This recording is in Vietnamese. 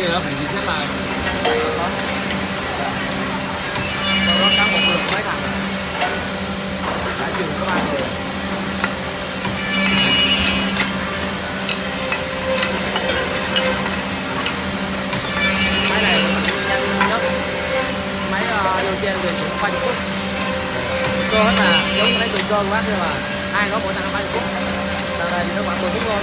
gì đó phải nhìn xét lại. Có cả một lượt mấy thằng đã dừng có 3 người. Máy này nhanh nhất, máy vô trên thì cũng 30 phút cơ hết mà, giống lấy từ cơ quá nhưng mà ai có mỗi thằng 30 phút, đằng này thì nó khoảng 10 phút thôi.